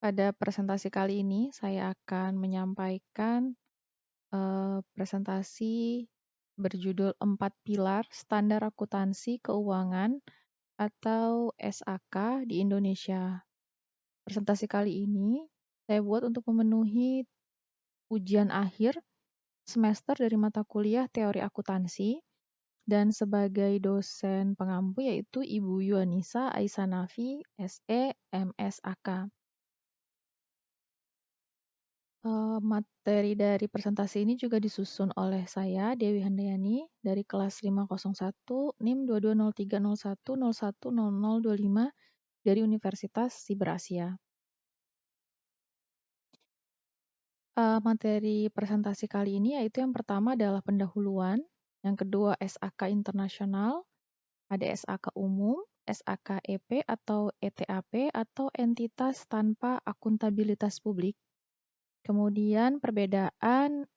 Pada presentasi kali ini, saya akan menyampaikan presentasi berjudul 4 Pilar Standar Akuntansi Keuangan atau SAK di Indonesia. Presentasi kali ini saya buat untuk memenuhi ujian akhir semester dari mata kuliah Teori Akuntansi dan sebagai dosen pengampu yaitu Ibu Yuanisa Aisanafi, SE, MSAK. Materi dari presentasi ini juga disusun oleh saya, Dewi Handayani, dari kelas 501 NIM 220301010025 dari Universitas Siberasia. Materi presentasi kali ini yaitu yang pertama adalah pendahuluan, yang kedua SAK internasional, ada SAK umum, SAK EP atau ETAP atau entitas tanpa akuntabilitas publik. Kemudian perbedaan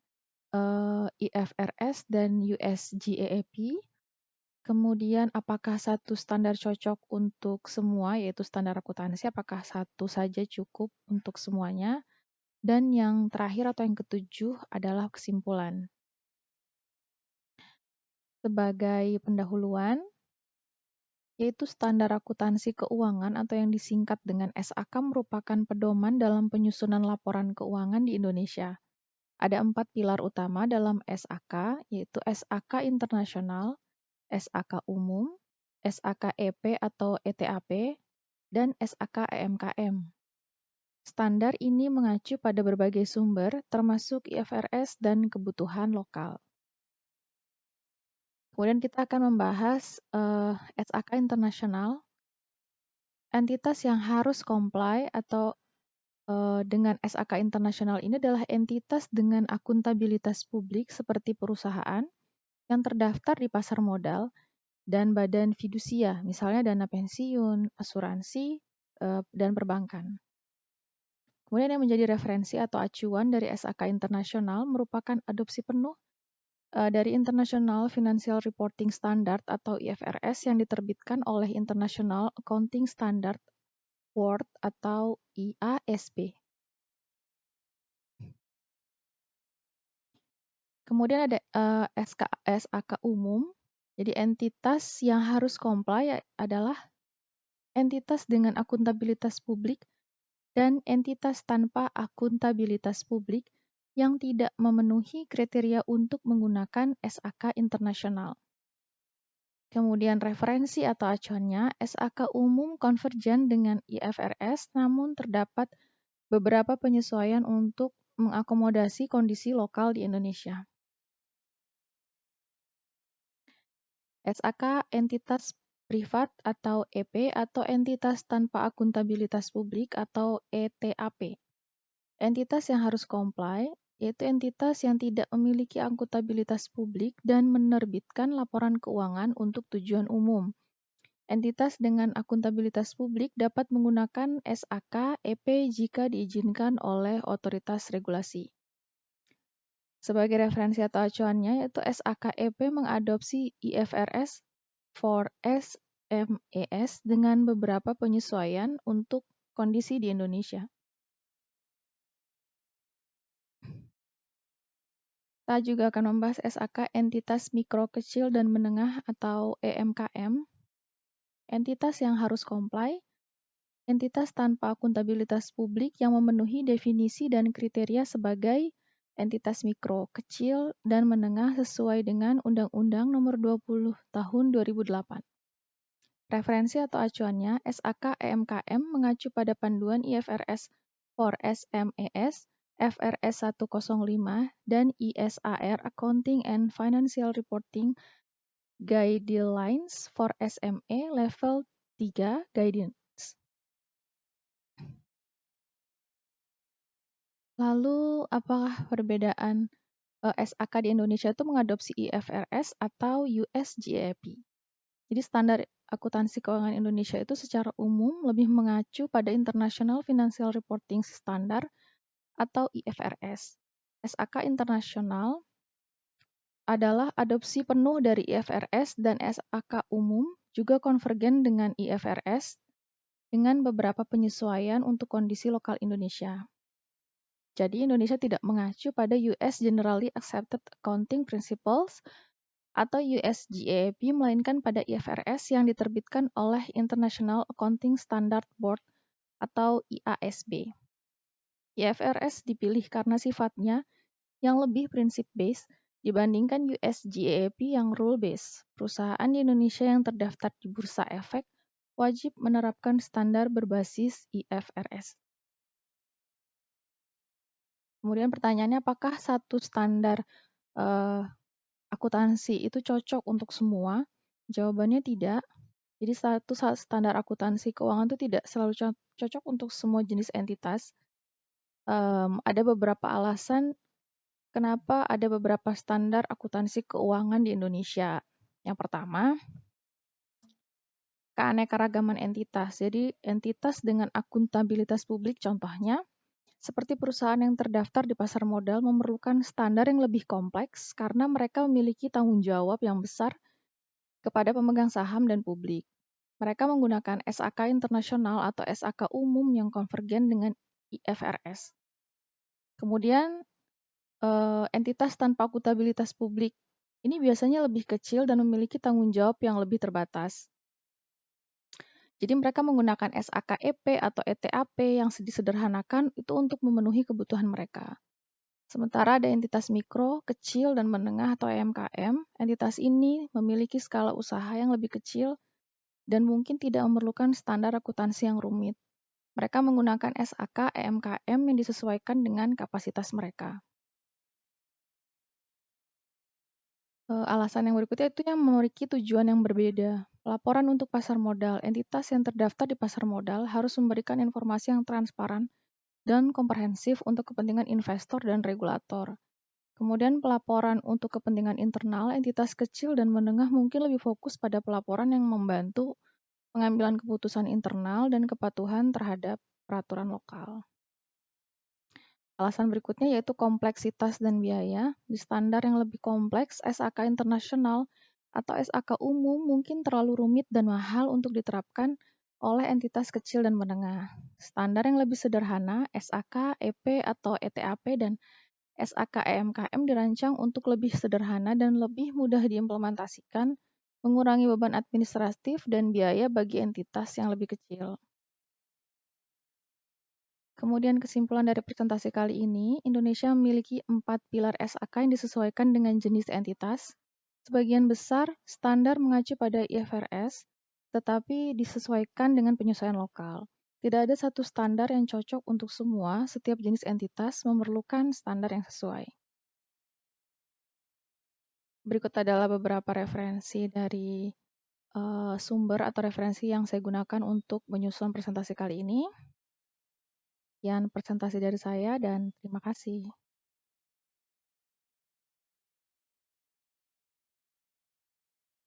IFRS dan US GAAP. Kemudian apakah satu standar cocok untuk semua, yaitu standar akuntansi, apakah satu saja cukup untuk semuanya. Dan yang terakhir atau yang ketujuh adalah kesimpulan. Sebagai pendahuluan, yaitu standar akuntansi keuangan atau yang disingkat dengan SAK merupakan pedoman dalam penyusunan laporan keuangan di Indonesia. Ada 4 pilar utama dalam SAK, yaitu SAK internasional, SAK umum, SAK EP atau ETAP, dan SAK EMKM. Standar ini mengacu pada berbagai sumber, termasuk IFRS dan kebutuhan lokal. Kemudian kita akan membahas SAK internasional, entitas yang harus comply atau dengan SAK internasional ini adalah entitas dengan akuntabilitas publik seperti perusahaan yang terdaftar di pasar modal dan badan fidusia, misalnya dana pensiun, asuransi, dan perbankan. Kemudian yang menjadi referensi atau acuan dari SAK internasional merupakan adopsi penuh dari International Financial Reporting Standard atau IFRS yang diterbitkan oleh International Accounting Standard Board atau IASB. Kemudian ada SAK umum. Jadi entitas yang harus comply adalah entitas dengan akuntabilitas publik dan entitas tanpa akuntabilitas publik yang tidak memenuhi kriteria untuk menggunakan SAK internasional. Kemudian referensi atau acuannya, SAK umum konvergen dengan IFRS, namun terdapat beberapa penyesuaian untuk mengakomodasi kondisi lokal di Indonesia. SAK entitas privat atau EP atau entitas tanpa akuntabilitas publik atau ETAP. Entitas yang harus comply yaitu entitas yang tidak memiliki akuntabilitas publik dan menerbitkan laporan keuangan untuk tujuan umum. Entitas dengan akuntabilitas publik dapat menggunakan SAK EP jika diizinkan oleh otoritas regulasi. Sebagai referensi atau acuannya yaitu SAK EP mengadopsi IFRS for SMES dengan beberapa penyesuaian untuk kondisi di Indonesia. Kita juga akan membahas SAK entitas mikro kecil dan menengah atau EMKM. Entitas yang harus comply, entitas tanpa akuntabilitas publik yang memenuhi definisi dan kriteria sebagai entitas mikro kecil dan menengah sesuai dengan Undang-Undang Nomor 20 Tahun 2008. Referensi atau acuannya, SAK EMKM mengacu pada panduan IFRS for SMES, FRS 105, dan ISAR Accounting and Financial Reporting Guidelines for SME Level 3 Guidance. Lalu, apakah perbedaan SAK di Indonesia itu mengadopsi IFRS atau US GAAP? Jadi standar akuntansi keuangan Indonesia itu secara umum lebih mengacu pada International Financial Reporting Standard atau IFRS. SAK internasional adalah adopsi penuh dari IFRS dan SAK umum juga konvergen dengan IFRS dengan beberapa penyesuaian untuk kondisi lokal Indonesia. Jadi Indonesia tidak mengacu pada US Generally Accepted Accounting Principles atau US GAAP, melainkan pada IFRS yang diterbitkan oleh International Accounting Standard Board atau IASB. IFRS dipilih karena sifatnya yang lebih prinsip-based dibandingkan US GAAP yang rule-based. Perusahaan di Indonesia yang terdaftar di Bursa Efek wajib menerapkan standar berbasis IFRS. Kemudian pertanyaannya, apakah satu standar akuntansi itu cocok untuk semua? Jawabannya tidak. Jadi satu standar akuntansi keuangan itu tidak selalu cocok untuk semua jenis entitas. Ada beberapa alasan kenapa ada beberapa standar akuntansi keuangan di Indonesia. Yang pertama, keanekaragaman entitas. Jadi entitas dengan akuntabilitas publik contohnya, seperti perusahaan yang terdaftar di pasar modal memerlukan standar yang lebih kompleks karena mereka memiliki tanggung jawab yang besar kepada pemegang saham dan publik. Mereka menggunakan SAK internasional atau SAK umum yang konvergen dengan IFRS. Kemudian, entitas tanpa akuntabilitas publik ini biasanya lebih kecil dan memiliki tanggung jawab yang lebih terbatas. Jadi mereka menggunakan SAKEP atau ETAP yang disederhanakan itu untuk memenuhi kebutuhan mereka. Sementara ada entitas mikro, kecil, dan menengah atau EMKM. Entitas ini memiliki skala usaha yang lebih kecil dan mungkin tidak memerlukan standar akuntansi yang rumit. Mereka menggunakan SAK EMKM yang disesuaikan dengan kapasitas mereka. Alasan yang berikutnya itu yang memiliki tujuan yang berbeda. Laporan untuk pasar modal. Entitas yang terdaftar di pasar modal harus memberikan informasi yang transparan dan komprehensif untuk kepentingan investor dan regulator. Kemudian pelaporan untuk kepentingan internal, entitas kecil dan menengah mungkin lebih fokus pada pelaporan yang membantu pengambilan keputusan internal dan kepatuhan terhadap peraturan lokal. Alasan berikutnya yaitu kompleksitas dan biaya. Di standar yang lebih kompleks, SAK internasional atau SAK umum mungkin terlalu rumit dan mahal untuk diterapkan oleh entitas kecil dan menengah. Standar yang lebih sederhana, SAK, EP atau ETAP dan SAK EMKM dirancang untuk lebih sederhana dan lebih mudah diimplementasikan, mengurangi beban administratif dan biaya bagi entitas yang lebih kecil. Kemudian kesimpulan dari presentasi kali ini, Indonesia memiliki 4 pilar SAK yang disesuaikan dengan jenis entitas. Sebagian besar standar mengacu pada IFRS, tetapi disesuaikan dengan penyesuaian lokal. Tidak ada satu standar yang cocok untuk semua, setiap jenis entitas memerlukan standar yang sesuai. Berikut adalah beberapa referensi dari sumber atau referensi yang saya gunakan untuk menyusun presentasi kali ini. Sekian presentasi dari saya dan terima kasih.